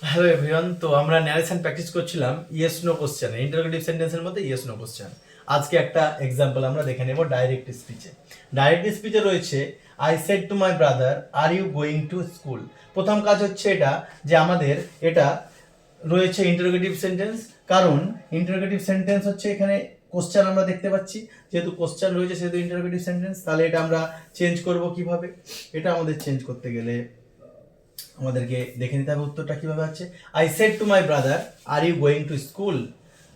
Hello everyone, তো আমরা narration practice করছিলাম ইয়েস নো কোশ্চেন, ইন্টারোগেটিভ সেন্টেন্সের মধ্যে ইয়েস নো কোশ্চেন। আজকে একটা এক্সাম্পল আমরা দেখে নেব ডাইরেক্ট স্পিচে। ডাইরেক্ট স্পিচে রয়েছে I said to my brother are you going to school. প্রথম কাজ হচ্ছে এটা যে আমাদের এটা রয়েছে ইন্টারোগেটিভ সেন্টেন্স, কারণ ইন্টারোগেটিভ সেন্টেন্স হচ্ছে এখানে কোশ্চেন আমরা দেখতে পাচ্ছি, যেহেতু কোশ্চেন রয়েছে সেহেতু ইন্টারোগেটিভ সেন্টেন্স। তাহলে এটা আমরা চেঞ্জ করব কিভাবে? এটা আমাদের চেঞ্জ করতে গেলে আমাদেরকে দেখে নিতে হবে উত্তরটা কিভাবে আছে। I said to my brother are you going to school.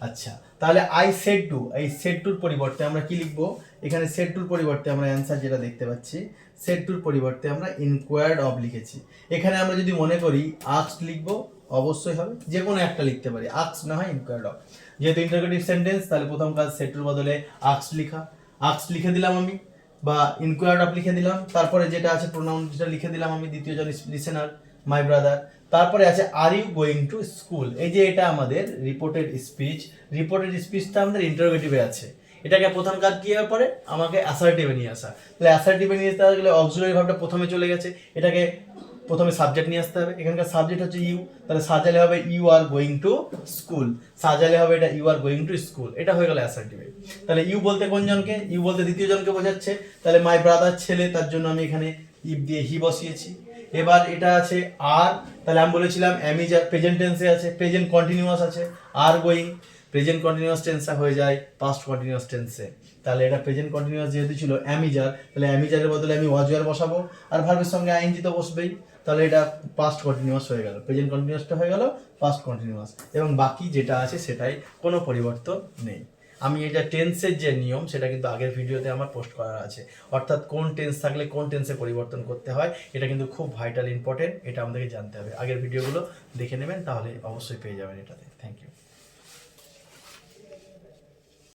আচ্ছা, তাহলে আই সেড টু, এই সেড টুর পরিবর্তে আমরা কি লিখবো? এখানে সেড টুর পরিবর্তে আমরা অ্যান্সার যেটা দেখতে পাচ্ছি, সেড টুর পরিবর্তে আমরা ইনকোয়ার্ড অফ লিখেছি। এখানে আমরা যদি মনে করি আস্কড লিখবো, অবশ্যই হবে, যে কোনো একটা লিখতে পারি, আস্কড না হয় ইনকোয়ার্ড অফ। যেহেতু ইন্টারোগেটিভ সেন্টেন্স, তাহলে প্রথম কাজ সেড টুর বদলে আস্কড লিখা। আস্কড লিখে দিলাম আমি, বা ইনকোয়ার্ড অফ লিখে দিলাম। তারপরে যেটা আছে প্রোনাউন, যেটা লিখে দিলাম আমি, দ্বিতীয় জন লিসেনার মাই ব্রাদার। তারপরে আছে are you going to school. এই যে এটা আমাদের রিপোর্টেড স্পিচ, রিপোর্টেড স্পিচটা আমাদের ইন্টারোগেটিভে আছে। এটাকে প্রথম কাজ কি হয়ে পড়ে? আমাকে অ্যাসার্টিভে নিয়ে আসা। তাহলে অ্যাসার্টিভে নিয়ে আসতে গেলে অক্সিলারি ভার্বটা প্রথমে চলে গেছে, এটাকে প্রথমে সাবজেক্ট নিয়ে আসতে হবে। এখানকার সাবজেক্ট হচ্ছে ইউ, তাহলে সাজালে হবে you are going to school, সাজালে হবে এটা you are going to school. এটা হয়ে গেল অ্যাসার্টিভে। তাহলে ইউ বলতে কোন জনকে? ইউ বলতে দ্বিতীয় জনকে বোঝাচ্ছে। তাহলে মাই ব্রাদার ছেলে, তার জন্য আমি এখানে ইফ দিয়ে হি বসিয়েছি। এবার এটা আছে আর, তাহলে আমি বলেছিলাম অ্যামিজার প্রেজেন্ট টেন্সে আছে, প্রেজেন্ট কন্টিনিউয়াস আছে, আর গোয়িং প্রেজেন্ট কন্টিনিউয়াস টেন্সে হয়ে যায় পাস্ট কন্টিনিউয়াস টেন্সে। তাহলে এটা প্রেজেন্ট কন্টিনিউয়াস যেহেতু ছিল অ্যামিজার, তাহলে অ্যামিজারের বদলে আমি ওয়াজওয়ার বসাবো, আর ভার্বের সঙ্গে আইএনজি তো বসবেই। তাহলে এটা পাস্ট কন্টিনিউয়াস হয়ে গেল, প্রেজেন্ট কন্টিনিউয়াসটা হয়ে গেল পাস্ট কন্টিনিউয়াস, এবং বাকি যেটা আছে সেটাই কোনো পরিবর্তন নেই। আমি এটা টেন্সের যে নিয়ম সেটা কিন্তু আগের ভিডিওতে আমার পোস্ট করা আছে, অর্থাৎ কোন টেন্স থাকলে কোন টেন্সে পরিবর্তন করতে হয়, এটা কিন্তু খুব ভাইটাল ইম্পর্টেন্ট, এটা আমাদেরকে জানতে হবে। আগের ভিডিওগুলো দেখে নেবেন, তাহলে অবশ্যই পেয়ে যাবেন এটাতে। Thank you.